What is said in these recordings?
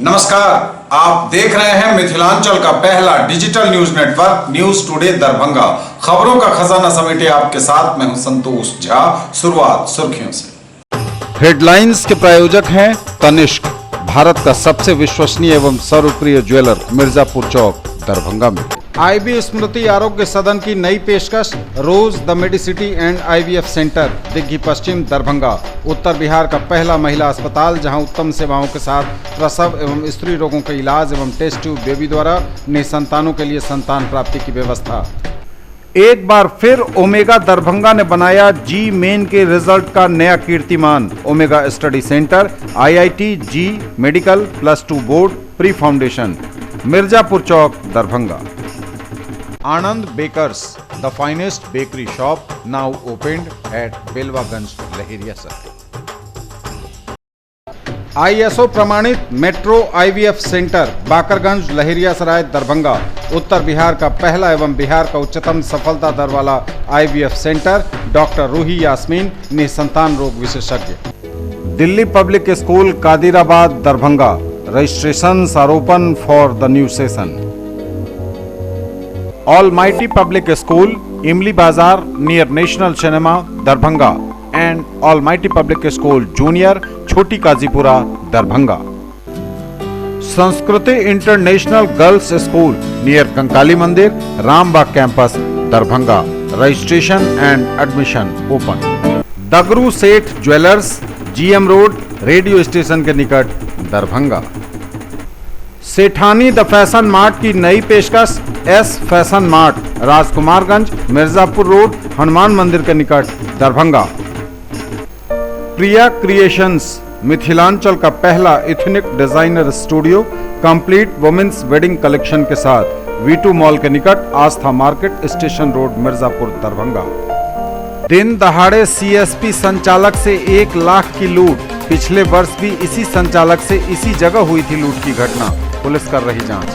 नमस्कार, आप देख रहे हैं मिथिलांचल का पहला digital news network news today Darbhanga. खबरों का खजाना समेटे आपके साथ मैं हूं संतोष झा। शुरुआत सुर्खियों से। हेडलाइंस के प्रायोजक हैं तनिष्क, भारत का सबसे विश्वसनीय एवं सर्वप्रिय ज्वेलर, मिर्जापुर चौक, दरभंगा में। आईबी स्मृति आरोग्य सदन की नई पेशकश, rose the medicity and IVF centre, Digghi Paschim, Darbhanga. उत्तर बिहार का पहला महिला अस्पताल जहां उत्तम सेवाओं के साथ प्रसव एवं स्त्री रोगों के इलाज एवं टेस्ट ट्यूब बेबी द्वारा निसंतानों के लिए संतान प्राप्ति की व्यवस्था। एक बार फिर ओमेगा दरभंगा ने बनाया जी मेन के रिजल्ट का नया कीर्तिमान। Omega study centre, IIT JEE medical +2 board, pre foundation, Mirzapur Chowk, Darbhanga. Anand bakers, the finest bakery shop, now opened at Belwaganj, Laheria circle. ISO प्रमाणित metro IVF centre, Bakarganj, Laheria Sarai, Darbhanga. उत्तर बिहार का पहला एवं बिहार का उच्चतम सफलता दर वाला IVF centre. Doctor Roohi Yasmin, निसंतान रोग विशेषज्ञ। Delhi public school, Kadirabad, Darbhanga. Registration are open for the new session. Almighty Public School, Imli Bazar near National Cinema, Darbhanga, and Almighty Public School Junior, Choti Kazipura, Darbhanga. Sanskriti International Girls School near Kankali Mandir, Rambagh Campus, Darbhanga. Registration and admission open. Dagru Seth Jewellers, GM Road, radio station के निकट, Darbhanga. Sethani the fashion mart की नई पेशकश, S fashion mart, Rajkumarganj, Mirzapur road, Hanuman मंदिर के निकट, Darbhanga. Priya creations, Mithilanchal का पहला ethnic designer studio, complete women's wedding collection के साथ, V2 मॉल के निकट, Aastha market, station road, Mirzapur, Darbhanga. दिन दहाड़े सीएसपी संचालक से 1 लाख की लूट। पिछले वर्ष भी इसी संचालक से इसी जगह हुई थी लूट की घटना, पुलिस कर रही जांच।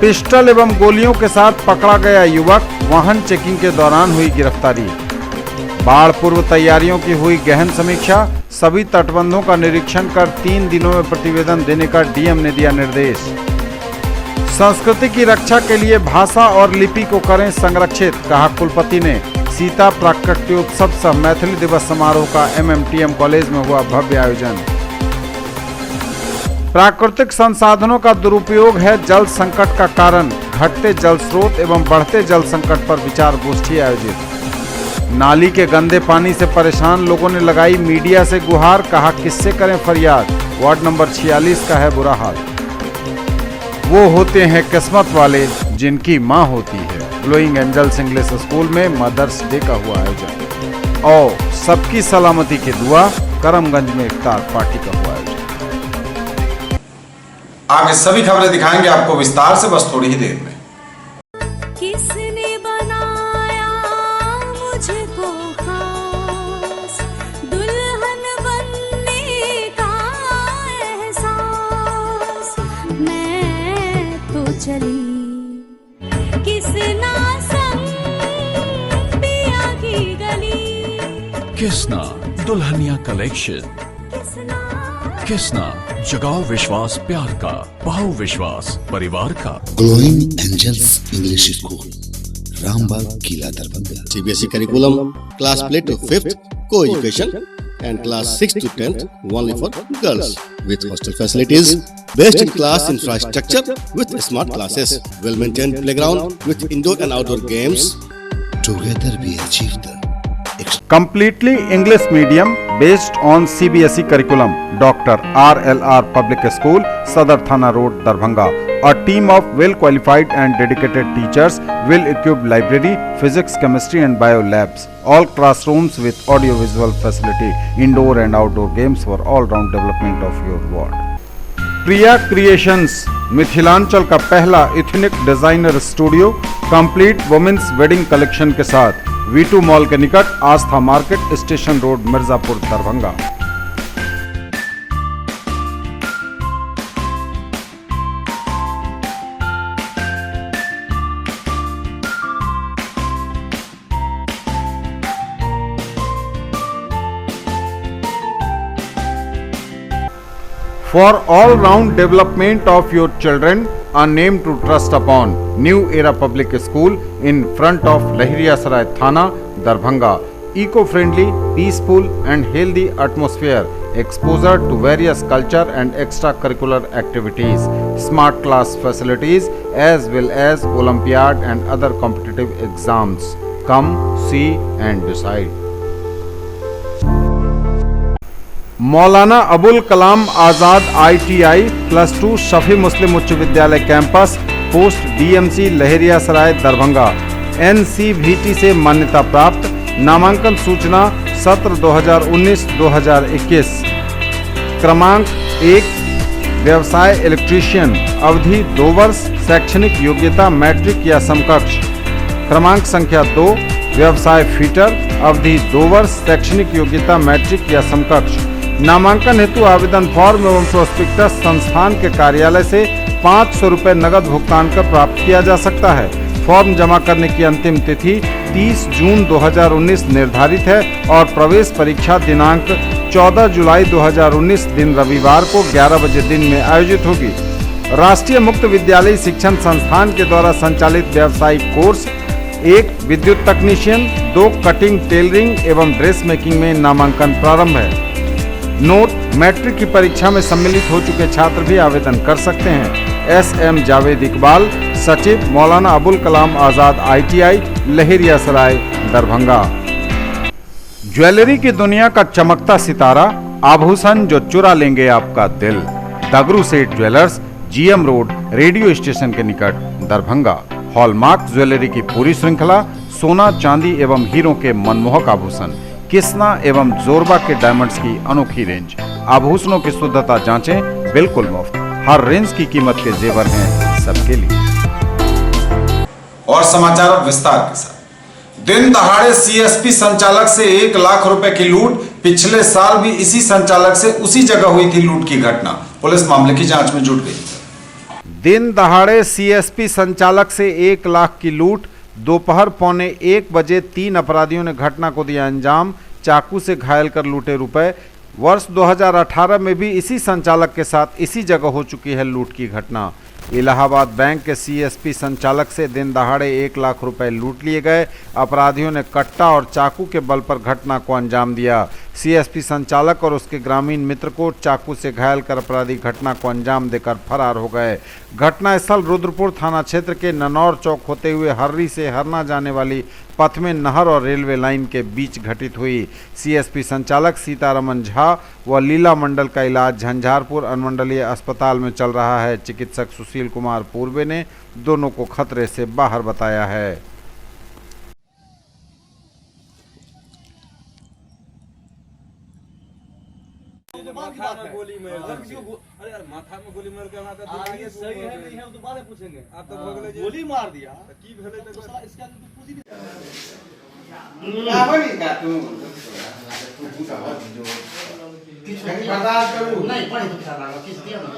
पिस्टल एवं गोलियों के साथ पकड़ा गया युवक, वाहन चेकिंग के दौरान हुई गिरफ्तारी। बाढ़ पूर्व तैयारियों की हुई गहन समीक्षा, सभी तटबंधों का निरीक्षण कर 3 दिनों में प्रतिवेदन देने का डीएम ने दिया निर्देश। संस्कृति की रक्षा के लिए भाषा और लिपि को करें संरक्षित, कहा कुलपति ने। सीता प्राकट्योत्सव सह मैथिली दिवस समारोह का एमएमटीएम कॉलेज में हुआ भव्य आयोजन। प्राकृतिक संसाधनों का दुरुपयोग है जल संकट का कारण, घटते जल स्रोत एवं बढ़ते जल संकट पर विचार गोष्ठी आयोजित। नाली के गंदे पानी से परेशान लोगों ने लगाई मीडिया से गुहार, कहा किससे करें फरियाद। वार्ड नंबर 46 का है बुरा हाल। वो होते हैं किस्मत वाले जिनकी माँ होती है। ग्लोइंग एंजल्स इंग्लिश स्कूल में मदर्स डे का हुआ आयोजन। और सबकी सलामती की दुआ, करमगंज में इफ्तार पार्टी का हुआ आयोजन। आगे सभी खबरें दिखाएंगे आपको विस्तार से, बस थोड़ी ही देर में। किसने बनाया मुझको खास, दुल्हन बनने का एहसास, मैं तो चली किसना संग पिया की गली। किसना दुल्हनिया कलेक्शन, किसना जगाओ विश्वास प्यार का, पाओ विश्वास परिवार का। Glowing angels English school, Rambagh, Qila, Darbhanga. CBSE curriculum, class play to 5th, co-education, and class 6 to 10th only for girls, with hostel facilities, best in class infrastructure with smart classes, well maintained playground with indoor and outdoor games. Together we achieve the Completely English medium based on CBSE curriculum. Dr. RLR Public School, Sadar Thana Road, Darbhanga. A team of well qualified and dedicated teachers, well equipped library, physics, chemistry and bio labs. All classrooms with audio visual facility, indoor and outdoor games for all round development of your ward. Priya creations, Mithilanchal का पहला ethnic designer studio, complete women's wedding collection के साथ, V2 mall के निकट, Aastha market, station road, Mirzapur, Darbhanga. For all-round development of your children, a name to trust upon. New Era Public School in front of Lahiriyasaray Thana, Darbhanga. Eco-friendly, peaceful and healthy atmosphere. Exposure to various culture and extracurricular activities. Smart class facilities as well as Olympiad and other competitive exams. Come, see and decide. Maulana Abul Kalam Azad ITI +2 Shafi मुस्लिम उच्च विद्यालय campus post DMC Laheriasarai Darbhanga NCVT से मान्यता प्राप्त। नामांकन सूचना सत्र 2019-2021। क्रमांक 1 व्यवसाय इलेक्ट्रीशियन, अवधि 2 वर्ष, शैक्षणिक योग्यता मैट्रिक या समकक्ष। क्रमांक संख्या 2 व्यवसाय फिटर, अवधि 2 वर्ष, शैक्षणिक योग्यता मैट्रिक या समकक्ष। नामांकन हेतु आवेदन फॉर्म एवं प्रोस्पेक्टस संस्थान के कार्यालय से 500 रुपये नगद भुगतान कर प्राप्त किया जा सकता है। फॉर्म जमा करने की अंतिम तिथि 30 जून 2019 निर्धारित है और प्रवेश परीक्षा दिनांक 14 जुलाई 2019 दिन रविवार को 11 बजे दिन में आयोजित होगी। राष्ट्रीय मुक्त विद्यालय शिक्षण संस्थान के द्वारा संचालित व्यावसायिक कोर्स 1 विद्युत तकनीशियन, 2 कटिंग टेलरिंग एवं ड्रेस मेकिंग में नामांकन प्रारंभ है। नोट, मैट्रिक की परीक्षा में सम्मिलित हो चुके छात्र भी आवेदन कर सकते हैं। SM जावेद इकबाल, सचिव मौलाना अबुल कलाम आज़ाद ITI लहरियासराय दरभंगा। ज्वेलरी की दुनिया का चमकता सितारा, आभूषण जो चुरा लेंगे आपका दिल। दगरू सेठ jewellers, GM road, radio station के निकट, दरभंगा। हॉलमार्क ज्वेलरी की पूरी श्रृंखला, सोना चांदी एवं हीरों के मनमोहक आभूषण, किस्ना एवं जोरबा के डायमंड्स की अनोखी रेंज। आभूषणों की शुद्धता जांचें, बिल्कुल मुफ्त। हर रेंज की कीमत के जेवर हैं सबके लिए। और समाचार विस्तार के साथ। दिन दहाड़े CSP संचालक से 1 लाख रुपए की लूट। पिछले साल भी इसी संचालक से उसी जगह हुई थी लूट की घटना। पुलिस मामले की जांच में जुट गई। दिन दहाड़े CSP संचालक से 1 लाख की लूट। दोपहर 1:15 बजे 3 अपराधियों ने घटना को दिया अंजाम। चाकू से घायल कर लूटे रुपए। वर्ष 2018 में भी इसी संचालक के साथ इसी जगह हो चुकी है लूट की घटना। इलाहाबाद बैंक के CSP संचालक से दिन दहाड़े 1 लाख रुपए लूट लिए गए। अपराधियों ने कट्टा और चाकू के बल पर घटना को अंजाम दिया। CSP संचालक और उसके ग्रामीण मित्र को चाकू से घायल कर अपराधी घटना को अंजाम देकर फरार हो गए। घटनास्थल रुद्रपुर थाना क्षेत्र के ननौर चौक होते हुए हर्री से हरना जाने वाली पथ में नहर और रेलवे लाइन के बीच घटित हुई। CSP संचालक सीतारमन झा व लीला मंडल का इलाज झंझारपुर अनुमंडलीय अस्पताल में चल रहा है। चिकित्सक सुशील कुमार पूर्वे ने दोनों को खतरे से बाहर बताया है। माथा में गोली मार अरे यार माथा में गोली मार के हमारा तो आगे सही है नहीं है दोबारा पूछेंगे। आप तो भगले गोली मार दिया की भेले तो इसका तो पूछ ही नहीं का तू पूछा जो किछ बर्दाश्त करू नहीं पानी तो खा लगा किस दिया ना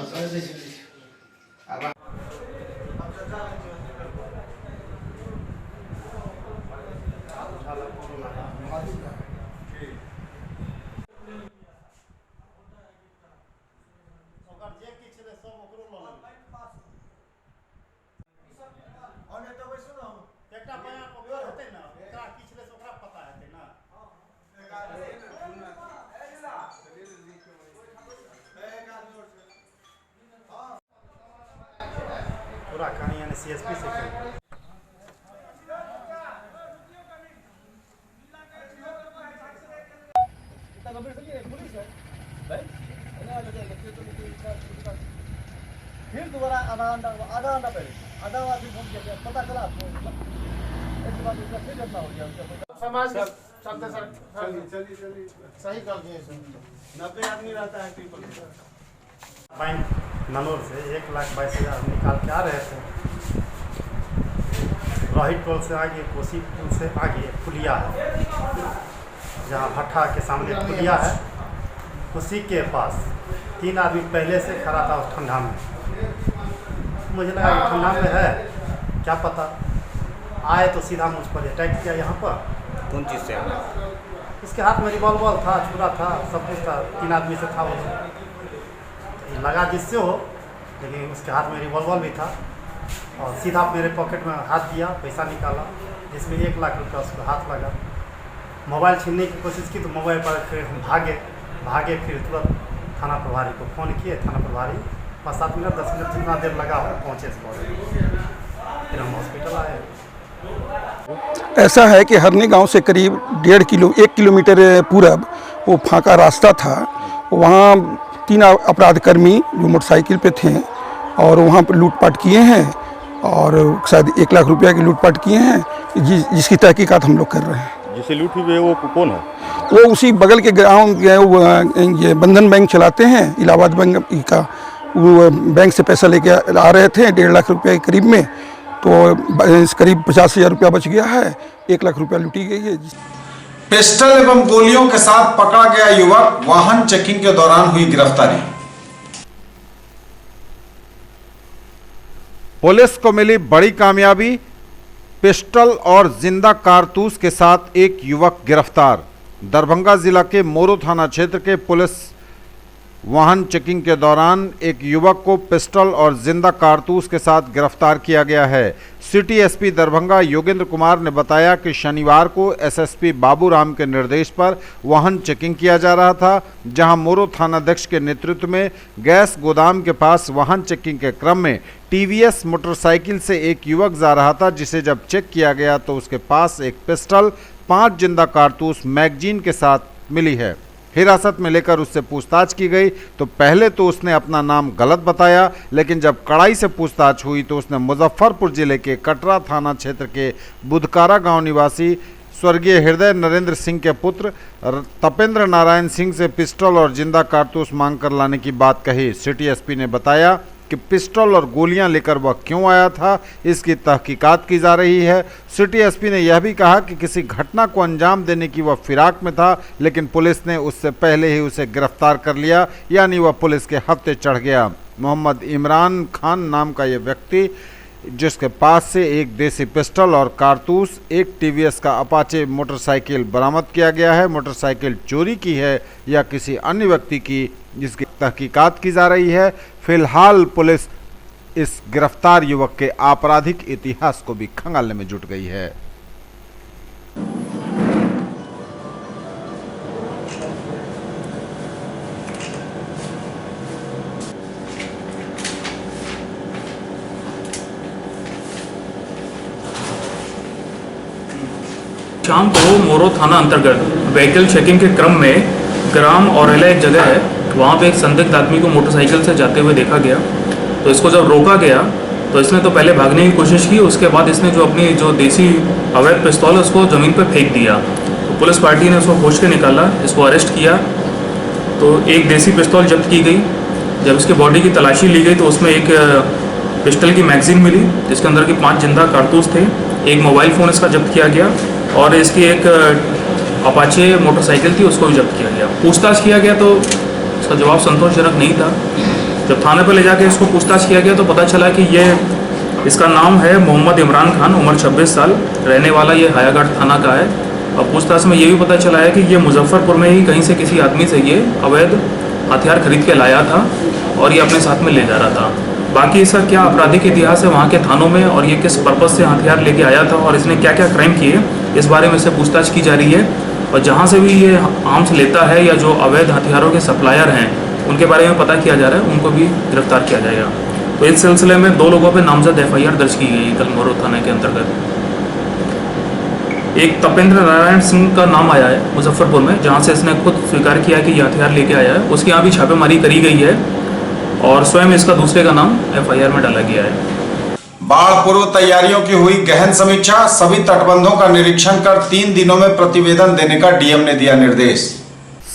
पूरा कहानी यानी CSP से फिर दोबारा आधा घंटा पहले आधा आदमी फोन किया पता चला आपको इसके बाद उसका फिर घटना हो गया। समाज के शब्द सर चलिए सही कर दिए 90 आदमी रहता है पीपल बैंक ननौर से 1,22,000 निकाल के आ रहे थे। रोहित टोल से आगे कोसी पुल से आगे पुलिया है, जहाँ भट्ठा के सामने पुलिया है, उसी के पास 3 आदमी पहले से खड़ा था उस ठंडा में। मुझे लगा कि ठंडा में है क्या पता, आए तो सीधा मुझ पर अटैक किया। यहाँ पर कौन चीज़ से आना? इसके हाथ में रिवॉल्वर था, छुरा था, सब कुछ था। 3 आदमी से था वो। लगा जिससे हो, लेकिन उसके हाथ में रिवॉल्वर भी था और सीधा मेरे पॉकेट में हाथ दिया, पैसा निकाला जिसमें 1 लाख रुपया उसको हाथ लगा। मोबाइल छीनने की कोशिश की तो मोबाइल पर फिर हम भागे फिर तुरंत थाना प्रभारी को फ़ोन किए। थाना प्रभारी 5-7 मिनट 10 मिनट जितना देर लगा हो पहुँचे इस पर, फिर हम हॉस्पिटल आए। ऐसा है कि हरनी गांव से करीब 1 किलोमीटर पूरब वो फांका रास्ता था। वहाँ 3 अपराधकर्मी जो मोटरसाइकिल पे थे और वहाँ पर लूटपाट किए हैं और शायद 1 लाख रुपया की लूटपाट किए हैं, जिसकी तहकीकात हम लोग कर रहे हैं। जिसे लूट हुई है वो कौन है? वो उसी बगल के गाँव ये बंधन बैंक चलाते हैं, इलाहाबाद बैंक का। वो बैंक से पैसा लेके आ रहे थे 1.5 लाख रुपये के करीब में, तो करीब 50,000 रुपया बच गया है, 1 लाख रुपया लूटी गई है। पिस्टल एवं गोलियों के साथ पकड़ा गया युवक, वाहन चेकिंग के दौरान हुई गिरफ्तारी। पुलिस को मिली बड़ी कामयाबी, पिस्टल और जिंदा कारतूस के साथ एक युवक गिरफ्तार। दरभंगा जिला के मोरो थाना क्षेत्र के पुलिस वाहन चेकिंग के दौरान एक युवक को पिस्टल और जिंदा कारतूस के साथ गिरफ्तार किया गया है। सिटी एसपी दरभंगा योगेंद्र कुमार ने बताया कि शनिवार को एसएसपी बाबूराम के निर्देश पर वाहन चेकिंग किया जा रहा था, जहां मोरो थानाध्यक्ष के नेतृत्व में गैस गोदाम के पास वाहन चेकिंग के क्रम में टीवीएस मोटरसाइकिल से एक युवक जा रहा था, जिसे जब चेक किया गया तो उसके पास एक पिस्टल, 5 जिंदा कारतूस मैगजीन के साथ मिली है। हिरासत में लेकर उससे पूछताछ की गई तो पहले तो उसने अपना नाम गलत बताया, लेकिन जब कड़ाई से पूछताछ हुई तो उसने मुजफ्फरपुर जिले के कटरा थाना क्षेत्र के बुधकारा गांव निवासी स्वर्गीय हृदय नरेंद्र सिंह के पुत्र तपेंद्र नारायण सिंह से पिस्टल और जिंदा कारतूस मांग कर लाने की बात कही। सिटी एसपी ने बताया कि पिस्टल और गोलियां लेकर वह क्यों आया था, इसकी तहकीकात की जा रही है। सिटी एसपी ने यह भी कहा कि किसी घटना को अंजाम देने की वह फिराक में था, लेकिन पुलिस ने उससे पहले ही उसे गिरफ्तार कर लिया, यानी वह पुलिस के हफ्ते चढ़ गया। मोहम्मद इमरान खान नाम का यह व्यक्ति, जिसके पास से एक देसी पिस्टल और कारतूस, एक टीवीएस का अपाचे मोटरसाइकिल बरामद किया गया है। मोटरसाइकिल चोरी की है या किसी अन्य व्यक्ति की, जिसकी तहकीकात की जा रही है। फिलहाल पुलिस इस गिरफ्तार युवक के आपराधिक इतिहास को भी खंगालने में जुट गई है। शाम को मोरो थाना अंतर्गत व्हीकल चेकिंग के क्रम में ग्राम औरेला एक जगह है, वहाँ पे एक संदिग्ध आदमी को मोटरसाइकिल से जाते हुए देखा गया। तो इसको जब रोका गया तो इसने तो पहले भागने की कोशिश की, उसके बाद इसने जो अपनी जो देसी अवैध पिस्तौल है उसको ज़मीन पर फेंक दिया। तो पुलिस पार्टी ने उसको खोज के निकाला, इसको अरेस्ट किया। तो एक देसी पिस्तौल जब्त की गई। जब इसकी बॉडी की तलाशी ली गई तो उसमें एक पिस्टल की मैगजीन मिली, जिसके अंदर की 5 जिंदा कारतूस थे। एक मोबाइल फ़ोन इसका जब्त किया गया और इसकी एक अपाचे मोटरसाइकिल थी, उसको भी जब्त किया गया। पूछताछ किया गया तो इसका जवाब संतोषजनक नहीं था। जब थाने पर ले जाके इसको पूछताछ किया गया तो पता चला कि ये इसका नाम है मोहम्मद इमरान खान, उम्र 26 साल, रहने वाला ये हायाघाट थाना का है। और पूछताछ में ये भी पता चला है कि ये मुजफ्फरपुर में ही कहीं से किसी आदमी से ये अवैध हथियार खरीद के लाया था और ये अपने साथ में ले जा रहा था। बाकी इसका क्या आपराधिक इतिहास है वहाँ के थानों में और ये किस पर्पज़ से हथियार लेके आया था और इसने क्या क्या क्राइम किए, इस बारे में से पूछताछ की जा रही है। और जहाँ से भी ये आर्म्स लेता है या जो अवैध हथियारों के सप्लायर हैं उनके बारे में पता किया जा रहा है, उनको भी गिरफ्तार किया जाएगा। तो इस सिलसिले में 2 लोगों पे नामजद FIR दर्ज की गई कल मोरो थाने के अंतर्गत। एक तपेंद्र नारायण सिंह का नाम आया है मुजफ्फरपुर में, जहाँ से इसने खुद स्वीकार किया कि ये हथियार लेके आया है। उसके यहाँ भी छापेमारी करी गई है और स्वयं इसका दूसरे का नाम FIR में डाला गया है। बाढ़ पूर्व तैयारियों की हुई गहन समीक्षा, सभी तटबंधों का निरीक्षण कर 3 दिनों में प्रतिवेदन देने का डीएम ने दिया निर्देश।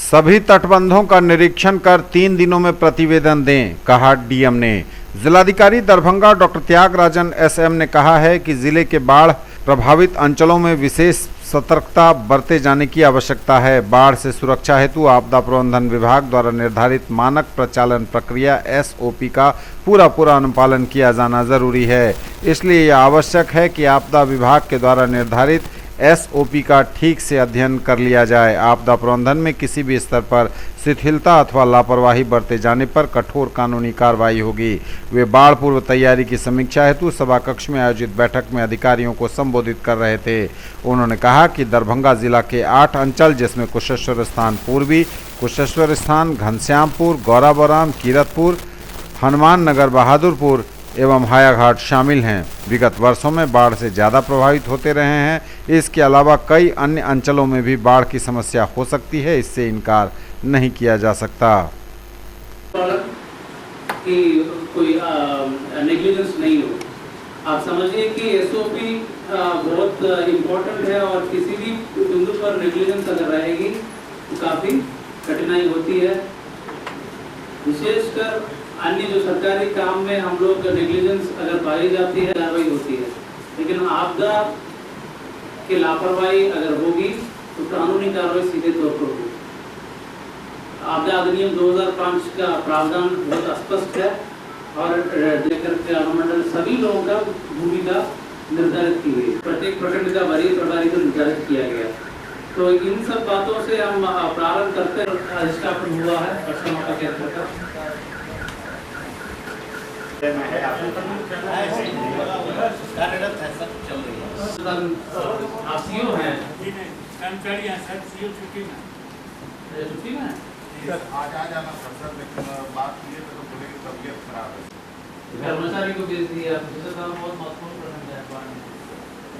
सभी तटबंधों का निरीक्षण कर 3 दिनों में प्रतिवेदन दें, कहा डीएम ने। जिलाधिकारी दरभंगा डॉक्टर त्यागराजन SM ने कहा है कि जिले के बाढ़ प्रभावित अंचलों में विशेष सतर्कता बरते जाने की आवश्यकता है। बाढ़ से सुरक्षा हेतु आपदा प्रबंधन विभाग द्वारा निर्धारित मानक प्रचालन प्रक्रिया SOP का पूरा अनुपालन किया जाना जरूरी है। इसलिए यह आवश्यक है कि आपदा विभाग के द्वारा निर्धारित एसओपी का ठीक से अध्ययन कर लिया जाए। आपदा प्रबंधन में किसी भी स्तर पर शिथिलता अथवा लापरवाही बरते जाने पर कठोर कानूनी कार्रवाई होगी। वे बाढ़ पूर्व तैयारी की समीक्षा हेतु सभा कक्ष में आयोजित बैठक में अधिकारियों को संबोधित कर रहे थे। उन्होंने कहा कि दरभंगा जिला के 8 अंचल जिसमें कुशेश्वर स्थान पूर्वी, कुशेश्वर स्थान, घनश्यामपुर, गौराबोराम, कीरतपुर, हनुमान नगर, बहादुरपुर एवं हायाघाट शामिल हैं। विगत वर्षों में बाढ़ से ज़्यादा प्रभावित होते रहे हैं। इसके अलावा कई अन्य अंचलों में भी बाढ़ की समस्या हो सकती है, इससे इनकार नहीं किया जा सकता। कि कोई नेग्लिजेंस नहीं हो। आप समझिए कि एसओपी बहुत इम्पोर्टेंट है और किसी भी बिंदु पर नेग्लिजेंस अगर रहेगी तो काफ़ी कठिनाई होती है। विशेषकर अन्य जो सरकारी काम में हम लोग नेग्लिजेंस अगर पाई जाती है, कार्रवाई होती है, लेकिन आपदा की लापरवाही अगर होगी तो कानूनी कार्रवाई सीधे तौर पर होगी। आपदा अधिनियम 2005 का प्रावधान बहुत स्पष्ट है और लेकर के अनुमंडल सभी लोगों का भूमिका निर्धारित की गई। प्रत्येक प्रखंड का वरीय प्रभारी को निर्धारित किया गया। तो इन सब बातों से हम प्रारंभ करते अधिष्ठापन हुआ है पश्चिम का केंद्र का। आप सीओ हैं? छुट्टी में आज आ जाना सर, लेकिन बात ये तो बोले कि तबीयत खराब है। कर्मचारी को भेज दिया, दूसरा काम बहुत महत्वपूर्ण प्रखंड है।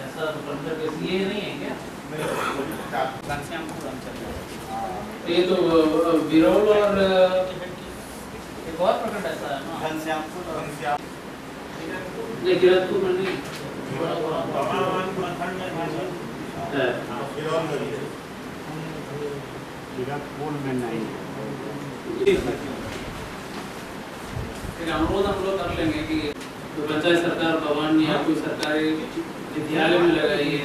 ऐसा तो कर्मचारी के सीए नहीं है क्या? ये तो बिरौल और एक और प्रखंड ऐसा है ना, घनश्यामपुर कीरतपुर में नहीं, कीरतपुर में नहीं। एक अनुरोध हम लोग कर लेंगे कि तो पंचायत सरकार भवन या कोई सरकारी विद्यालय में लगाइए,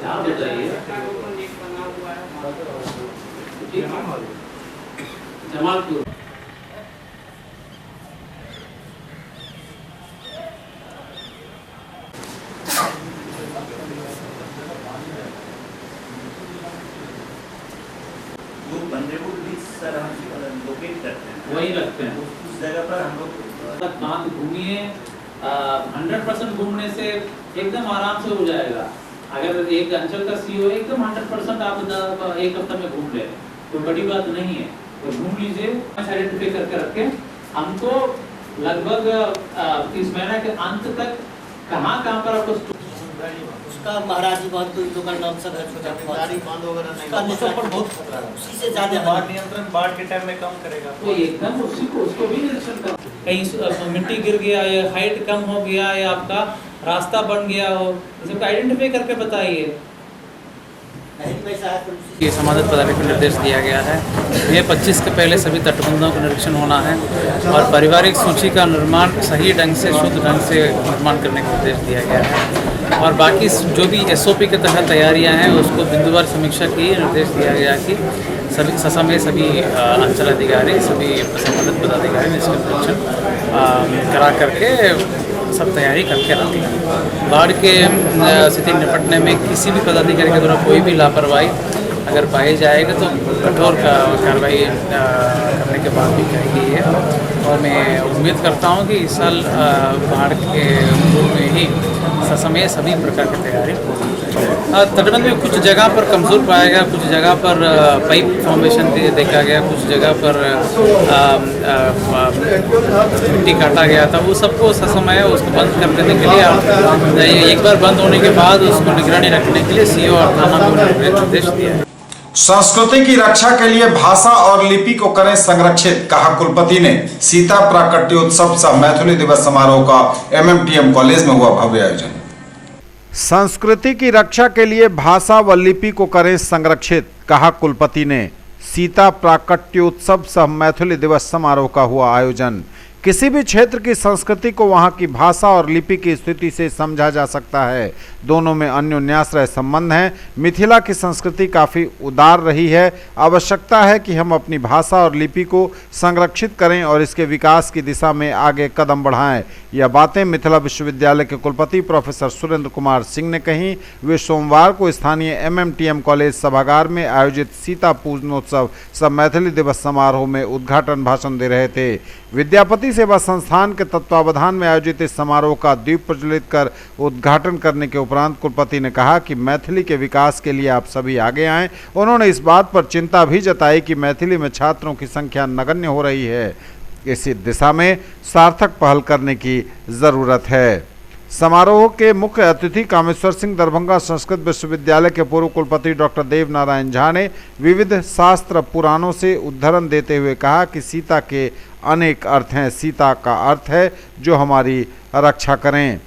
आप बताइए। जमालपुर वही लगते हैं उस जगह पर हम लोग बात घूमिए। 100% घूमने से एकदम आराम से हो जाएगा। अगर एक अंचल का सीओ एकदम 100% आप एक हफ्ता में घूम ले, कोई बड़ी बात नहीं है, तो घूम लीजिए। आइडेंटिफाई करके रखें। हमको लगभग इस महीने के अंत तक कहाँ पर आपको उसका महाराज जी बहुत दुकान नाम सब है, छोटा बंद वगैरह नहीं, उसका नेचर पर बहुत खतरा है। उसी से ज्यादा बाढ़ नियंत्रण बाढ़ के टाइम में कम करेगा तो एकदम उसी को उसको भी निरीक्षण कर। कहीं मिट्टी गिर गया या हाइट कम हो गया या आपका रास्ता बन गया हो, इसको आइडेंटिफाई करके बताइए। ये संबंधित पदाधिकारी को निर्देश दिया गया है। ये 25 के पहले सभी तटबंधों का निरीक्षण होना है और पारिवारिक सूची का निर्माण सही ढंग से, शुद्ध ढंग से निर्माण करने का निर्देश दिया गया है। और बाकी जो भी एसओपी के तहत तैयारियां हैं उसको बिंदुवार समीक्षा की निर्देश दिया गया कि सभी समय सभी अंचल अधिकारी, सभी संबंधित पदाधिकारी इसका निरीक्षण करा करके सब तैयारी करके रखी है। बाढ़ के स्थिति निपटने में किसी भी पदाधिकारी के द्वारा कोई भी लापरवाही अगर पाई जाएगा तो कठोर कार्रवाई करने के बाद भी करेगी है। और मैं उम्मीद करता हूं कि इस साल बाढ़ के पूर्व में ही ससमय सभी प्रकार की तैयारी होगी। तटबंध में कुछ जगह पर कमज़ोर पाया गया, कुछ जगह पर पाइप फॉर्मेशन देखा गया, कुछ जगह पर मिट्टी काटा गया था। वो सबको ससमय उसको बंद कर देने के लिए, एक बार बंद होने के बाद उसको निगरानी रखने के लिए सीओ और थाना को निर्देश दिया है। संस्कृति की रक्षा के लिए भाषा और लिपि को करें संरक्षित, कहा कुलपति ने। सीता प्राकट्योत्सव सह मैथिली दिवस समारोह का एमएमटीएम कॉलेज में हुआ भव्य आयोजन। संस्कृति की रक्षा के लिए भाषा व लिपि को करें संरक्षित, कहा कुलपति ने। सीता प्राकट्योत्सव सह मैथिली दिवस समारोह का हुआ आयोजन। किसी भी क्षेत्र की संस्कृति को वहां की भाषा और लिपि की स्थिति से समझा जा सकता है। दोनों में अन्योन्याश्रय संबंध हैं। मिथिला की संस्कृति काफ़ी उदार रही है। आवश्यकता है कि हम अपनी भाषा और लिपि को संरक्षित करें और इसके विकास की दिशा में आगे कदम बढ़ाएं। यह बातें मिथिला विश्वविद्यालय के कुलपति प्रोफेसर सुरेंद्र कुमार सिंह ने कही। वे सोमवार को स्थानीय MMTM कॉलेज सभागार में आयोजित सीता पूजनोत्सव सब मैथिली दिवस समारोह में उद्घाटन भाषण दे रहे थे। विद्यापति सेवा संस्थान के तत्वावधान में आयोजित इस समारोह का दीप प्रज्वलित कर उद्घाटन करने के उपरांत कुलपति ने कहा कि मैथिली के विकास के लिए आप सभी आगे आएं। उन्होंने इस बात पर चिंता भी जताई कि मैथिली में छात्रों की संख्या नगण्य हो रही है। इसी दिशा में सार्थक पहल करने की जरूरत है। समारोह के मुख्य अतिथि कामेश्वर सिंह दरभंगा संस्कृत विश्वविद्यालय के पूर्व कुलपति डॉक्टर देव नारायण झा ने विविध शास्त्र पुराणों से उद्धरण देते हुए कहा कि सीता के अनेक अर्थ हैं। सीता का अर्थ है जो हमारी रक्षा करें।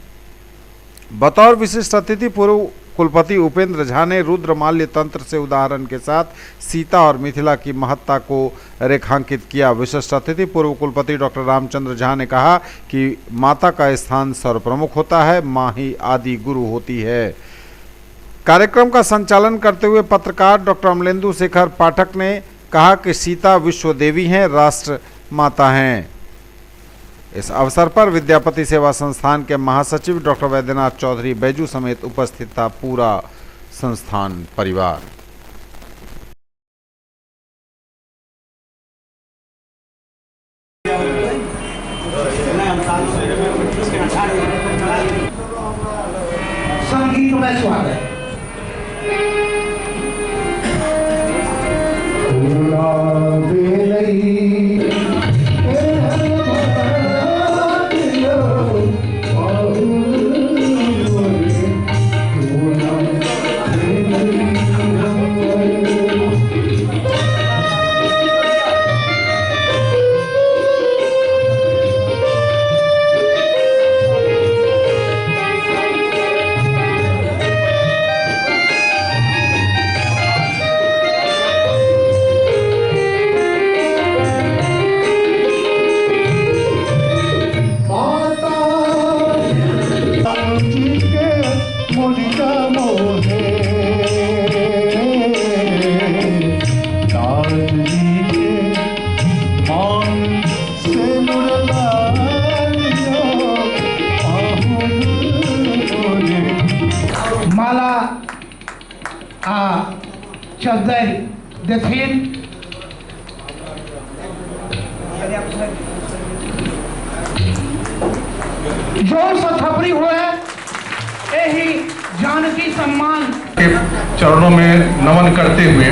बतौर विशिष्ट अतिथि पूर्व कुलपति उपेंद्र झा ने रुद्रमाल्य तंत्र से उदाहरण के साथ सीता और मिथिला की महत्ता को रेखांकित किया। विशिष्ट अतिथि पूर्व कुलपति डॉक्टर रामचंद्र झा ने कहा कि माता का स्थान सर्वप्रमुख होता है, माँ ही आदि गुरु होती है। कार्यक्रम का संचालन करते हुए पत्रकार डॉक्टर अमलेंदु शेखर पाठक ने कहा कि सीता विश्व देवी हैं, राष्ट्र माता हैं। इस अवसर पर विद्यापति सेवा संस्थान के महासचिव डॉक्टर वैद्यनाथ चौधरी बैजू समेत उपस्थित था पूरा संस्थान परिवार। संगीत में स्वागत है। माला चद्दर देथिन जो सथपरी हुए यही जानकी सम्मान के चरणों में नमन करते हुए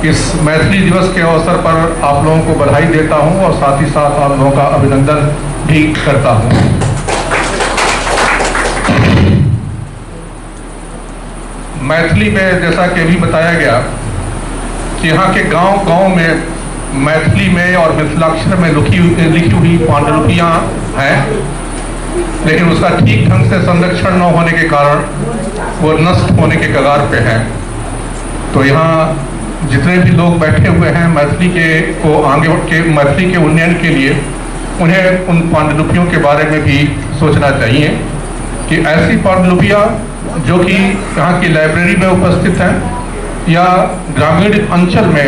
इस मैथिली दिवस के अवसर पर आप लोगों को बधाई देता हूं और साथ ही साथ आप लोगों का अभिनंदन भी करता हूं। मैथिली में जैसा कि अभी बताया गया कि यहाँ के गांव-गांव में मैथिली में और मिथिलाक्षर में लिखी हुई पांडुलिपियाँ हैं, लेकिन उसका ठीक ढंग से संरक्षण न होने के कारण वो नष्ट होने के कगार पे है। तो यहाँ जितने भी लोग बैठे हुए हैं मैथिली के उन्नयन के लिए उन्हें उन पांडुलिपियों के बारे में भी सोचना चाहिए कि ऐसी पांडुलिपियाँ जो कि यहाँ की लाइब्रेरी में उपस्थित हैं या ग्रामीण अंचल में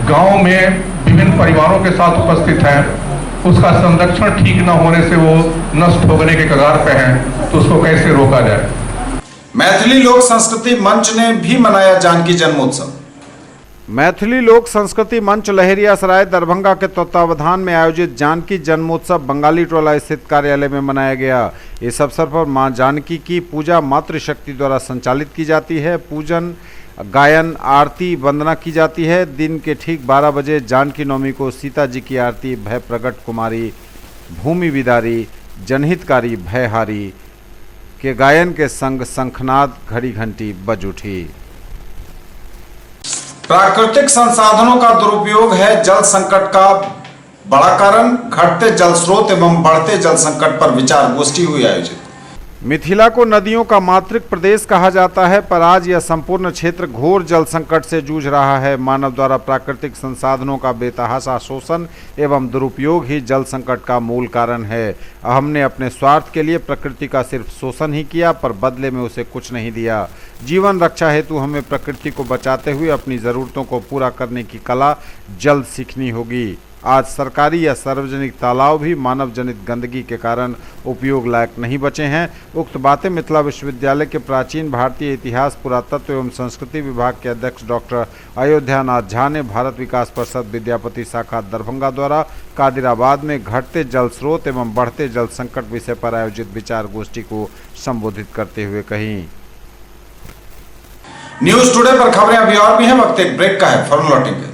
गांव में विभिन्न परिवारों के साथ उपस्थित हैं, उसका संरक्षण ठीक न होने से वो नष्ट होने के कगार पे हैं, तो उसको कैसे रोका जाए। मैथिली लोक संस्कृति मंच ने भी मनाया जानकी जन्मोत्सव। मैथिली लोक संस्कृति मंच लहेरियासराय दरभंगा के तत्वावधान में आयोजित जानकी जन्मोत्सव बंगाली टोला स्थित कार्यालय में मनाया गया। इस अवसर पर मां जानकी की पूजा मातृशक्ति द्वारा संचालित की जाती है। पूजन, गायन, आरती, वंदना की जाती है। दिन के ठीक 12 बजे जानकी नवमी को सीता जी की आरती भय प्रगट कुमारी, भूमि विदारी, जनहितकारी भयहारी के गायन के संग शंखनाद, घड़ी घंटी बज उठी। प्राकृतिक संसाधनों का दुरुपयोग है जल संकट का बड़ा कारण। घटते जल स्रोत एवं बढ़ते जल संकट पर विचार गोष्ठी हुई आयोजित। मिथिला को नदियों का मातृक प्रदेश कहा जाता है, पर आज यह संपूर्ण क्षेत्र घोर जल संकट से जूझ रहा है। मानव द्वारा प्राकृतिक संसाधनों का बेतहाशा शोषण एवं दुरुपयोग ही जल संकट का मूल कारण है। हमने अपने स्वार्थ के लिए प्रकृति का सिर्फ शोषण ही किया, पर बदले में उसे कुछ नहीं दिया। जीवन रक्षा हेतु हमें प्रकृति को बचाते हुए अपनी ज़रूरतों को पूरा करने की कला जल्द सीखनी होगी। आज सरकारी या सार्वजनिक तालाब भी मानव जनित गंदगी के कारण उपयोग लायक नहीं बचे हैं। उक्त बातें मिथिला विश्वविद्यालय के प्राचीन भारतीय इतिहास, पुरातत्व एवं संस्कृति विभाग के अध्यक्ष डॉक्टर अयोध्यानाथ झा ने भारत विकास परिषद विद्यापति शाखा दरभंगा द्वारा कादिराबाद में घटते जल स्रोत एवं बढ़ते जल संकट विषय पर आयोजित विचार गोष्ठी को संबोधित करते हुए कही। न्यूज टुडे पर खबरें अभी और भी हैं, वक्त एक ब्रेक का है, फौरन लौटेंगे।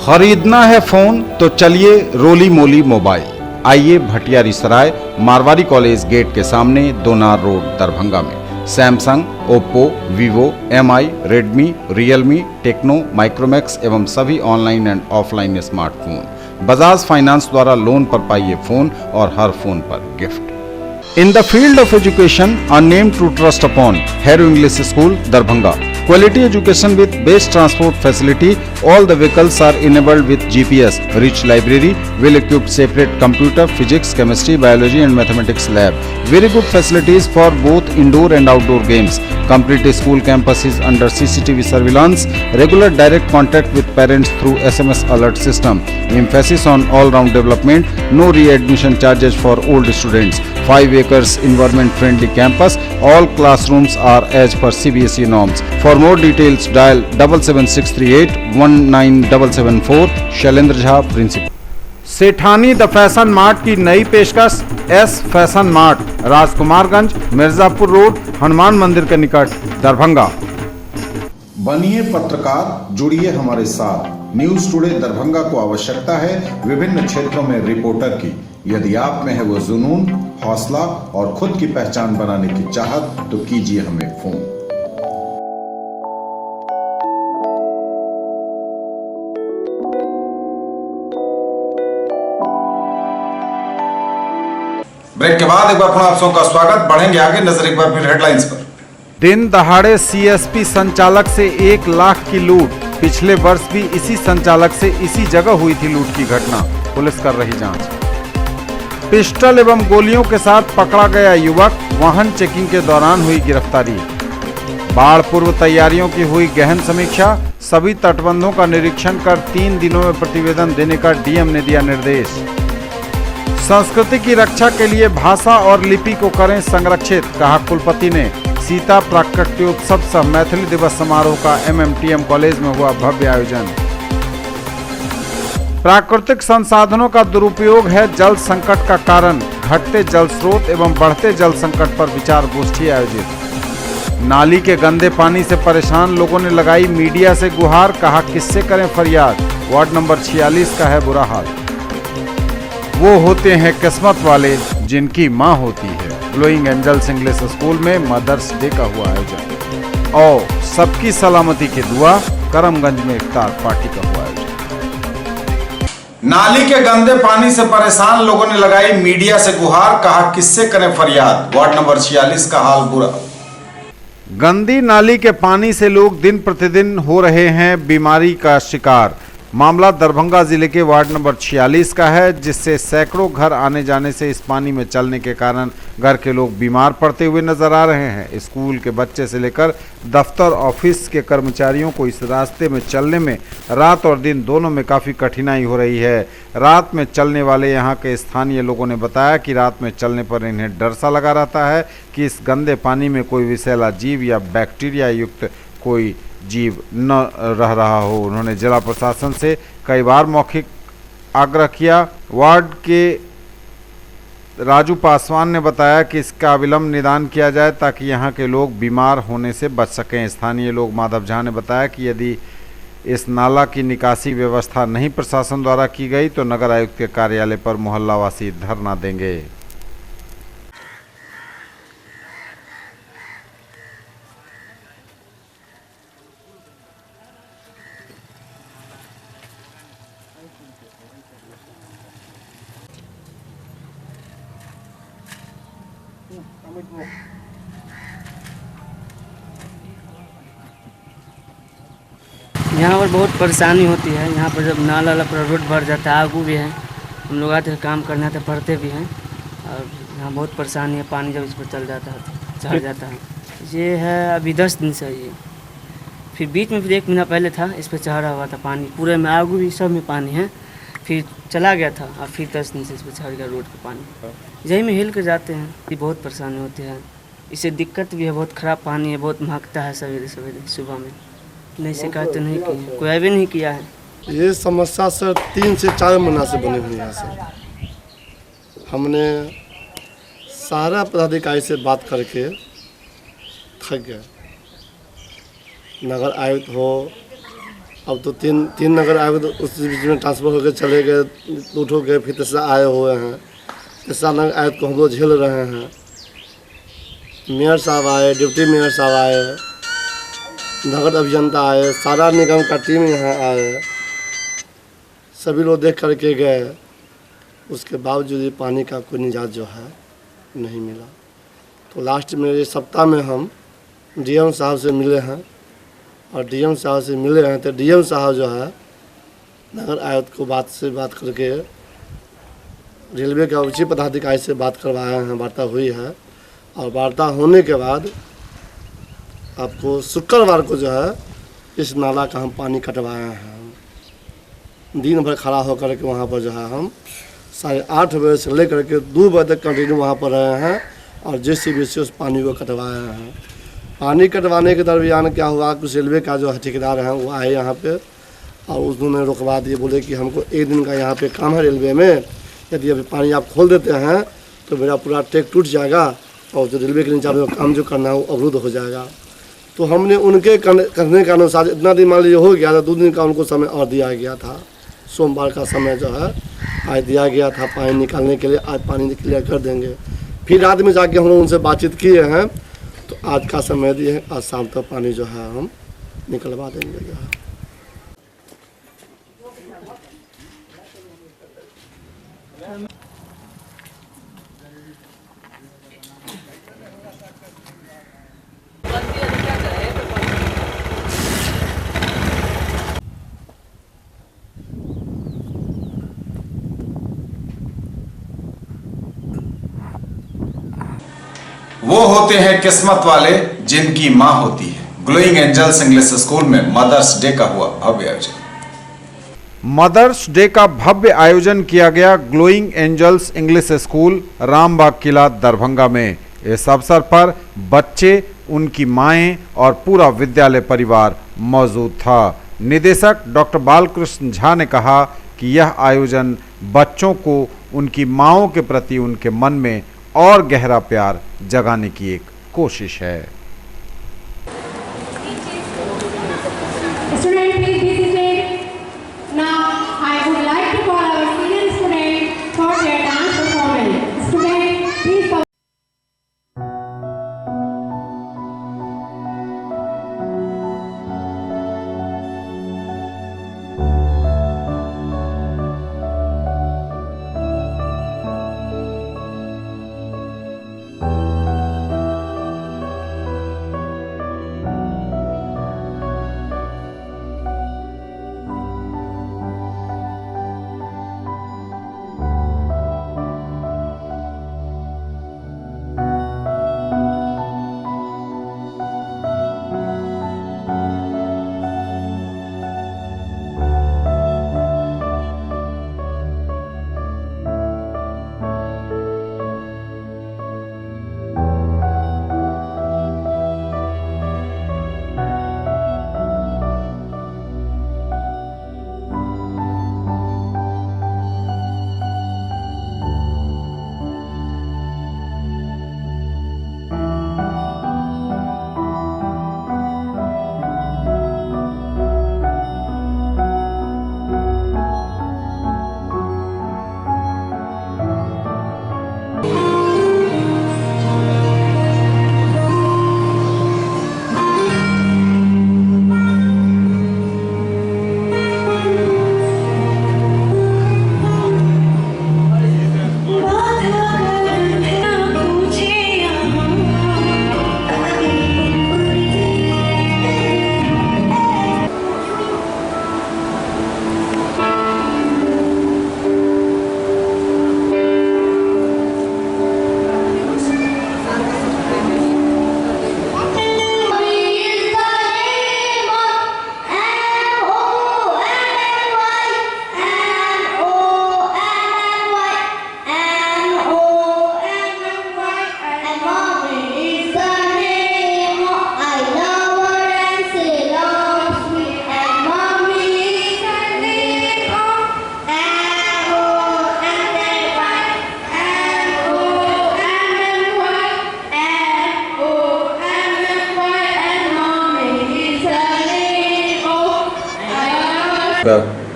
खरीदना है फोन तो चलिए रोली मोली मोबाइल। आइए भटियारी सराय मारवाड़ी कॉलेज गेट के सामने दोनार रोड दरभंगा में Samsung, Oppo, Vivo, MI, Redmi, Realme, Tecno, Micromax एवं सभी online and offline smartphone Bajaj finance द्वारा लोन पर पाइए फोन और हर फोन पर gift. In the field of education a name to trust upon, Hero English School, Darbhanga. Quality education with best transport facility. All the vehicles are enabled with GPS. Rich library, well-equipped separate computer, physics, chemistry, biology and mathematics lab. Very good facilities for both indoor and outdoor games. Complete school campus is under CCTV surveillance. Regular direct contact with parents through SMS alert system. Emphasis on all-round development. No re-admission charges for old students. 5 acres environment-friendly campus. All classrooms are as per CBSE norms. For more details, dial 77638 19774. Shailendra Jha, principal. Sethani the fashion mart की नई पेशकश S fashion mart, Rajkumarganj, Mirzapur road, Hanuman मंदिर के निकट, दरभंगा। बनिए पत्रकार, जुड़िए हमारे साथ। न्यूज टुडे दरभंगा को आवश्यकता है विभिन्न क्षेत्रों में रिपोर्टर की। यदि आप में है वो जुनून, हौसला और खुद की पहचान बनाने की चाहत, तो कीजिए हमें फोन। ब्रेक के बाद एक बार पुनः आप सबका स्वागत। बढ़ेंगे आगे, नजर एक बार फिर हेडलाइंस पर। दिन दहाड़े सीएसपी संचालक से 1 लाख की लूट। पिछले वर्ष भी इसी संचालक से इसी जगह हुई थी लूट की घटना, पुलिस कर रही जांच। पिस्टल एवं गोलियों के साथ पकड़ा गया युवक, वाहन चेकिंग के दौरान हुई गिरफ्तारी। बाढ़ पूर्व तैयारियों की हुई गहन समीक्षा, सभी तटबंधों का निरीक्षण कर 3 दिनों में प्रतिवेदन देने का डीएम ने दिया निर्देश। संस्कृति की रक्षा के लिए भाषा और लिपि को करें संरक्षित, कहा कुलपति ने। सीता प्राकट्योत्सव सह मैथिली दिवस समारोह का एमएमटीएम कॉलेज में हुआ भव्य आयोजन। प्राकृतिक संसाधनों का दुरुपयोग है जल संकट का कारण, घटते जल स्रोत एवं बढ़ते जल संकट पर विचार गोष्ठी आयोजित। नाली के गंदे पानी से परेशान लोगों ने लगाई मीडिया से गुहार, कहा किससे करें फरियाद। वार्ड नंबर 46 का है बुरा हाल। वो होते हैं किस्मत वाले जिनकी माँ होती है। ग्लोइंग एंजल्स इंग्लिश स्कूल में मदर्स डे का हुआ आयोजन। और सबकी सलामती की दुआ, करमगंज में इफ्तार पार्टी का हुआ आयोजन। नाली के गंदे पानी से परेशान लोगों ने लगाई मीडिया से गुहार, कहा किससे करें फरियाद। वार्ड नंबर 46 का हाल बुरा। गंदी नाली के पानी से लोग दिन प्रतिदिन हो रहे हैं बीमारी का शिकार। मामला दरभंगा जिले के वार्ड नंबर 46 का है, जिससे सैकड़ों घर आने जाने से इस पानी में चलने के कारण घर के लोग बीमार पड़ते हुए नजर आ रहे हैं। स्कूल के बच्चे से लेकर दफ्तर ऑफिस के कर्मचारियों को इस रास्ते में चलने में रात और दिन दोनों में काफ़ी कठिनाई हो रही है। रात में चलने वाले यहाँ के स्थानीय लोगों ने बताया कि रात में चलने पर इन्हें डर सा लगा रहता है कि इस गंदे पानी में कोई विषैला जीव या बैक्टीरिया युक्त कोई जीव न रह रहा हो। उन्होंने जिला प्रशासन से कई बार मौखिक आग्रह किया। वार्ड के राजू पासवान ने बताया कि इसका अविलंब निदान किया जाए ताकि यहाँ के लोग बीमार होने से बच सकें। स्थानीय लोग माधव झा ने बताया कि यदि इस नाला की निकासी व्यवस्था नहीं प्रशासन द्वारा की गई तो नगर आयुक्त के कार्यालय पर मोहल्लावासी धरना देंगे। यहाँ पर बहुत परेशानी होती है। यहाँ पर जब नाला पर रोड भर जाता है, आगू भी है, हम लोग आते हैं काम करने तो पढ़ते भी हैं, और यहाँ बहुत परेशानी है। पानी जब इस पर चल जाता है तो चढ़ जाता है। ये है अभी 10 दिन से ये, फिर बीच में फिर 1 महीना पहले था, इस पर चढ़ा हुआ था पानी पूरे में, आगू भी सब में पानी है, फिर चला गया था और फिर 10 दिन से इस पर चढ़ गया रोड पर पानी। यही में हिल कर जाते हैं, ये बहुत परेशानी होती है। इससे दिक्कत भी है, बहुत ख़राब पानी है, बहुत महकता है सवेरे सवेरे सुबह में। नहीं शिकायत तो नहीं की, कोई भी नहीं किया है। ये समस्या सर 3 से 4 महीना से बनी हुई है सर। हमने सारा पदाधिकारी से बात करके थक गए। नगर आयुक्त हो, अब तो तीन नगर आयुक्त उस बीच में ट्रांसफर होकर चले गए, 2 हो गए, फिर तीसरा आए हुए हैं। तीसरा नगर आयुक्त को हम लोग झेल रहे हैं। मेयर साहब आए, डिप्टी मेयर साहब आए, नगर अभियंता आए, सारा निगम का टीम यहाँ आए, सभी लोग देख करके गए। उसके बावजूद ये पानी का कोई निजात जो है नहीं मिला। तो लास्ट में ये सप्ताह में हम डीएम साहब से मिले हैं, और डीएम साहब से मिले हैं तो डीएम साहब जो है नगर आयुक्त को बात करके रेलवे के उच्च पदाधिकारी से बात करवाए हैं, वार्ता हुई है। और वार्ता होने के बाद आपको शुक्रवार को जो है इस नाला का हम पानी कटवाए हैं। दिन भर खड़ा होकर के वहाँ पर जो है हम 8:30 बजे से लेकर के 2 बजे तक कंटिन्यू वहाँ पर रहे हैं, और JCB से उस पानी को कटवाए हैं। पानी कटवाने के दरमियान क्या हुआ, कुछ रेलवे का जो है ठेकेदार हैं वो आए यहाँ पे, और उन्होंने रुकवा दिए, बोले कि हमको 1 दिन का यहाँ पे काम है रेलवे में, यदि अभी पानी आप खोल देते हैं तो मेरा पूरा ट्रैक टूट जाएगा, और जो रेलवे के नीचे में काम जो करना है वो अवरुद्ध हो जाएगा। तो हमने उनके करने के अनुसार इतना दिन मान लीजिए हो गया था, 2 दिन का उनको समय और दिया गया था। सोमवार का समय जो है आज दिया गया था पानी निकालने के लिए, आज पानी क्लियर कर देंगे। फिर रात में जाके हम लोग उनसे बातचीत किए हैं, तो आज का समय दिए, आज शाम तक पानी जो है हम निकलवा देंगे जो है। वो होते हैं किस्मत वाले जिनकी मां होती है। ग्लोइंग एंजल्स इंग्लिश स्कूल में मदर्स डे का हुआ भव्य आयोजन। मदर्स डे का भव्य आयोजन किया गया glowing angels English school Rambagh किला दरभंगा में। इस अवसर पर बच्चे, उनकी माएं और पूरा विद्यालय परिवार मौजूद था। निदेशक डॉक्टर बालकृष्ण झा ने कहा कि यह आयोजन बच्चों को उनकी माओं के प्रति उनके मन में और गहरा प्यार जगाने की एक कोशिश है।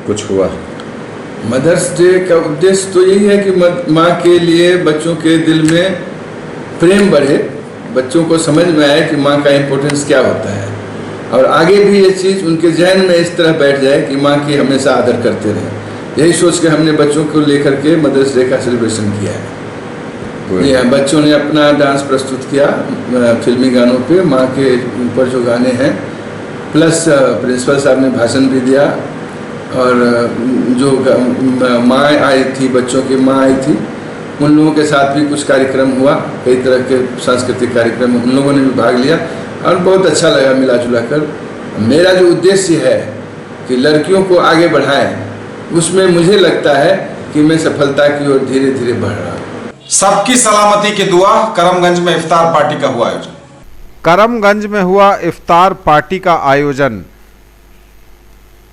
कुछ हुआ। मदर्स डे का उद्देश्य तो यही है कि माँ के लिए बच्चों के दिल में प्रेम बढ़े, बच्चों को समझ में आए कि माँ का इम्पोर्टेंस क्या होता है, और आगे भी ये चीज़ उनके जहन में इस तरह बैठ जाए कि माँ की हमेशा आदर करते रहें। यही सोच के हमने बच्चों को लेकर के मदर्स डे का सेलिब्रेशन किया है। बच्चों ने अपना डांस प्रस्तुत किया फिल्मी गानों पे, माँ के ऊपर जो गाने हैं, प्लस प्रिंसिपल साहब ने भाषण भी दिया, और जो माँ आई थी, बच्चों की माँ आई थी, उन लोगों के साथ भी कुछ कार्यक्रम हुआ, कई तरह के सांस्कृतिक कार्यक्रम उन लोगों ने भी भाग लिया और बहुत अच्छा लगा मिला जुला कर। मेरा जो उद्देश्य है कि लड़कियों को आगे बढ़ाएं, उसमें मुझे लगता है कि मैं सफलता की ओर धीरे धीरे बढ़ रहा हूँ। सबकी सलामती की दुआ। करमगंज में इफ्तार पार्टी का हुआ आयोजन। करमगंज में हुआ इफ्तार पार्टी का आयोजन।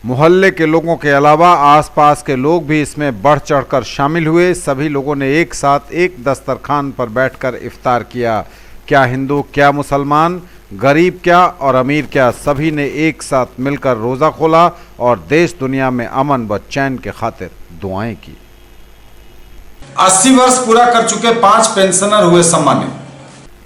मोहल्ले के लोगों के अलावा आसपास के लोग भी इसमें बढ़ चढ़कर शामिल हुए। सभी लोगों ने एक साथ एक दस्तरखान पर बैठकर इफ्तार किया। क्या हिंदू, क्या मुसलमान, गरीब क्या और अमीर क्या, सभी ने एक साथ मिलकर रोज़ा खोला और देश दुनिया में अमन व चैन के खातिर दुआएं की। 80 वर्ष पूरा कर चुके 5 पेंशनर हुए सम्मानित।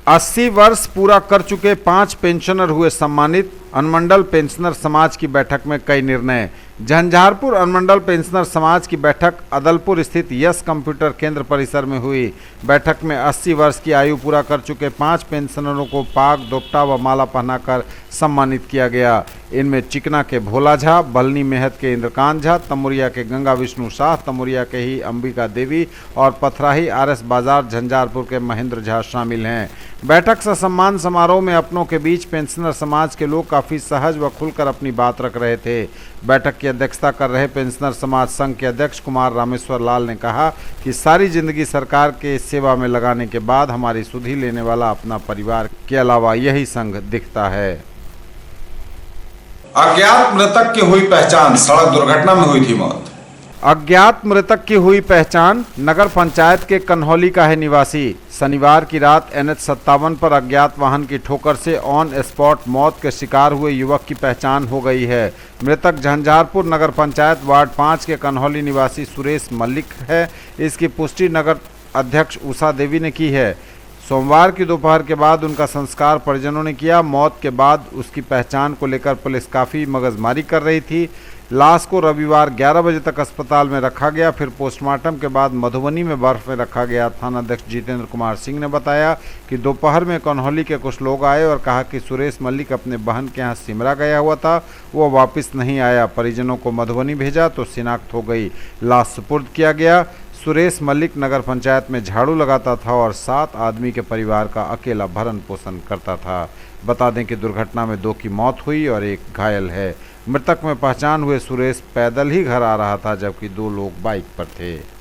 80 वर्ष पूरा कर चुके 5 पेंशनर हुए सम्मानित। अनुमंडल पेंशनर समाज की बैठक में कई निर्णय। झंझारपुर अनुमंडल पेंशनर समाज की बैठक अदलपुर स्थित यस कंप्यूटर केंद्र परिसर में हुई। बैठक में 80 वर्ष की आयु पूरा कर चुके 5 पेंशनरों को पाग, दोपटा व माला पहनाकर सम्मानित किया गया। इनमें चिकना के भोला झा, बलनी मेहत के इंद्रकांत झा, तमुरिया के गंगा विष्णु शाह, तमुरिया के ही अंबिका देवी और पथराही RS बाजार झंझारपुर के महेंद्र झा शामिल हैं। बैठक से सम्मान समारोह में अपनों के बीच पेंशनर समाज के लोग काफ़ी सहज व खुलकर अपनी बात रख रहे थे। बैठक की अध्यक्षता कर रहे पेंशनर समाज संघ के अध्यक्ष कुमार रामेश्वर लाल ने कहा कि सारी जिंदगी सरकार के सेवा में लगाने के बाद हमारी सुधि लेने वाला अपना परिवार के अलावा यही संघ दिखता है। अज्ञात मृतक की हुई पहचान। सड़क दुर्घटना में हुई थी मौत। अज्ञात मृतक की हुई पहचान। नगर पंचायत के कन्हौली का है निवासी। शनिवार की रात NH 57 पर अज्ञात वाहन की ठोकर से ऑन स्पॉट मौत के शिकार हुए युवक की पहचान हो गई है। मृतक झंझारपुर नगर पंचायत वार्ड 5 के कन्हौली निवासी सुरेश मल्लिक है। इसकी पुष्टि नगर अध्यक्ष उषा देवी ने की है। सोमवार की दोपहर के बाद उनका संस्कार परिजनों ने किया। मौत के बाद उसकी पहचान को लेकर पुलिस काफ़ी मगजमारी कर रही थी। लाश को रविवार 11 बजे तक अस्पताल में रखा गया, फिर पोस्टमार्टम के बाद मधुबनी में बर्फ में रखा गया। थानाध्यक्ष जितेंद्र कुमार सिंह ने बताया कि दोपहर में कन्हौली के कुछ लोग आए और कहा कि सुरेश मल्लिक अपने बहन के यहाँ सिमरा गया हुआ था, वो वापस नहीं आया। परिजनों को मधुबनी भेजा तो शिनाख्त हो गई। लाश सुपुर्द किया गया। सुरेश मल्लिक नगर पंचायत में झाड़ू लगाता था और 7 आदमी के परिवार का अकेला भरण पोषण करता था। बता दें कि दुर्घटना में 2 की मौत हुई और 1 घायल है। मृतक में पहचान हुए सुरेश पैदल ही घर आ रहा था, जबकि 2 लोग बाइक पर थे।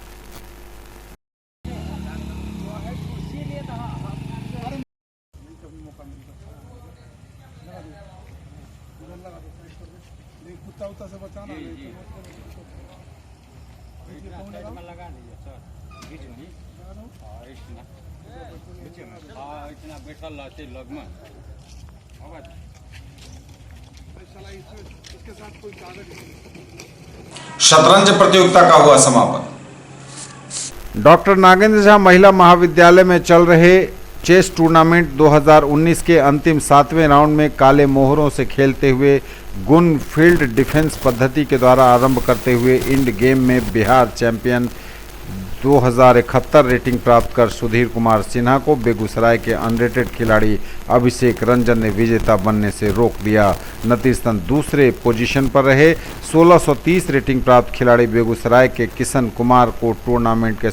शतरंज प्रतियोगिता का हुआ समापन। डॉक्टर नागेंद्र झा महिला महाविद्यालय में चल रहे चेस टूर्नामेंट 2019 के अंतिम 7वें राउंड में काले मोहरों से खेलते हुए गुन फील्ड डिफेंस पद्धति के द्वारा आरंभ करते हुए इंड गेम में बिहार चैंपियन 2071 रेटिंग प्राप्त कर सुधीर कुमार सिन्हा को बेगूसराय के अनरेटेड खिलाड़ी अभिषेक रंजन ने विजेता बनने से रोक दिया। नतीजतन दूसरे पोजीशन पर रहे 1630 रेटिंग प्राप्त खिलाड़ी बेगूसराय के किशन कुमार को टूर्नामेंट के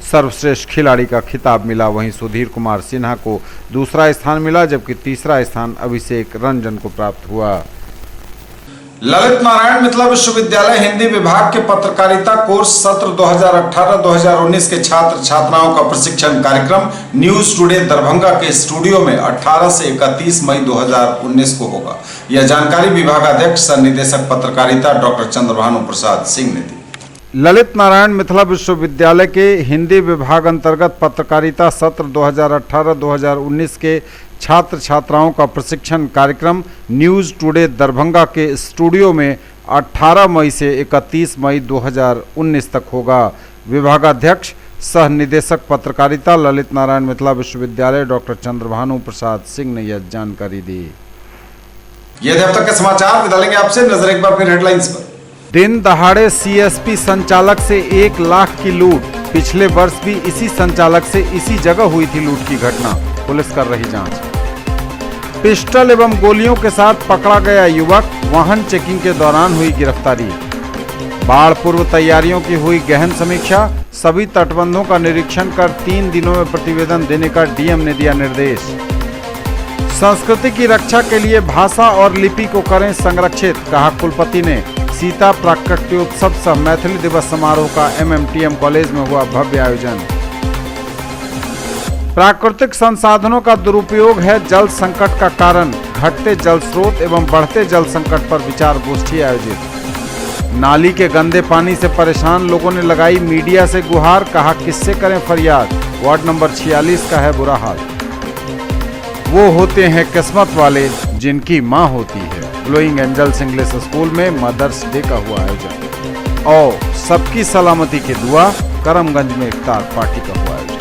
सर्वश्रेष्ठ खिलाड़ी का खिताब मिला। वहीं सुधीर कुमार सिन्हा को दूसरा स्थान मिला, जबकि तीसरा स्थान अभिषेक रंजन को प्राप्त हुआ। ललित नारायण मिथिला विश्वविद्यालय हिंदी विभाग के पत्रकारिता कोर्स सत्र 2018-2019 के छात्र छात्राओं का प्रशिक्षण कार्यक्रम न्यूज टुडे दरभंगा के स्टूडियो में 18 से 31 मई 2019 को होगा। यह जानकारी विभागाध्यक्ष सह निदेशक पत्रकारिता डॉक्टर चंद्रभानु प्रसाद सिंह ने दी। ललित नारायण मिथिला विश्वविद्यालय के हिंदी विभाग अंतर्गत पत्रकारिता सत्र 2018-2019 के छात्र छात्राओं का प्रशिक्षण कार्यक्रम न्यूज़ टुडे दरभंगा के स्टूडियो में 18 मई से 31 मई 2019 तक होगा। विभागाध्यक्ष सह निदेशक पत्रकारिता ललित नारायण मिथिला विश्वविद्यालय डॉक्टर चंद्रभानु प्रसाद सिंह ने यह जानकारी दी। ये थे अब तक के समाचार। विदा लेंगे आपसे, नजर एक बार फिर हेडलाइंस पर। दिन दहाड़े सीएसपी संचालक से 1 लाख की लूट। पिछले वर्ष भी इसी संचालक से इसी जगह हुई थी लूट की घटना, पुलिस कर रही जांच। पिस्टल एवं गोलियों के साथ पकड़ा गया युवक, वाहन चेकिंग के दौरान हुई गिरफ्तारी। बाढ़ पूर्व तैयारियों की हुई गहन समीक्षा, सभी तटबंधों का निरीक्षण कर 3 दिनों में प्रतिवेदन देने का डीएम ने दिया निर्देश। संस्कृति की रक्षा के लिए भाषा और लिपि को करें संरक्षित, कहा कुलपति ने। सीता प्राकट्योत्सव सह मैथिली दिवस समारोह का एमएमटीएम कॉलेज में हुआ भव्य आयोजन। प्राकृतिक संसाधनों का दुरुपयोग है जल संकट का कारण, घटते जल स्रोत एवं बढ़ते जल संकट पर विचार गोष्ठी आयोजित। नाली के गंदे पानी से परेशान लोगों ने लगाई मीडिया से गुहार, कहा किससे करें फरियाद, वार्ड नंबर 46 का है बुरा हाल। वो होते हैं किस्मत वाले जिनकी माँ होती है। ग्लोइंग एंजल्स इंग्लिश स्कूल में मदर्स डे का हुआ आयोजन और सबकी सलामती की दुआ, करमगंज में इफ्तार पार्टी का हुआ आयोजन।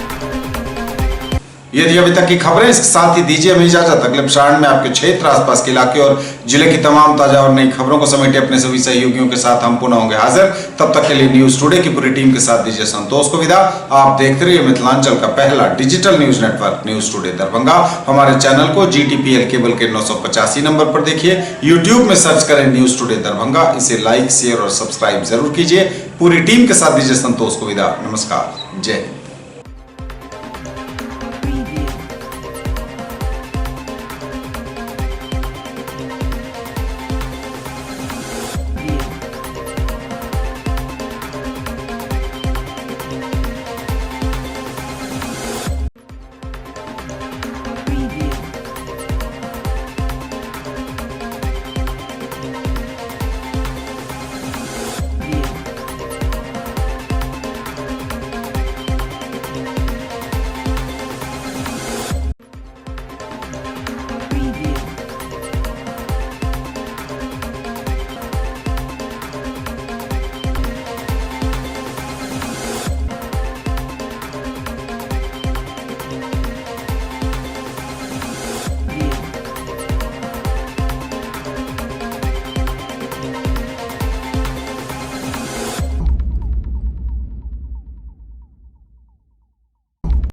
ये थी अभी तक की खबरें। इसके साथ ही दीजिए हमें इजाजत। अगले प्रसारण में आपके क्षेत्र, आसपास के इलाके और जिले की तमाम ताजा और नई खबरों को समेटे अपने सभी सहयोगियों के साथ हम पुनः होंगे हाजिर। तब तक के लिए न्यूज टुडे की पूरी टीम के साथ दीजिए संतोष को विदा। आप देखते रहिए मिथिलांचल का पहला digital news network news today Darbhanga. हमारे चैनल को GTPL केबल के 985 नंबर पर देखिए। यूट्यूब में सर्च करें न्यूज टुडे दरभंगा। इसे लाइक, शेयर और सब्सक्राइब जरूर कीजिए। पूरी टीम के साथ दीजिए संतोष को विदा। नमस्कार, जय हिंद।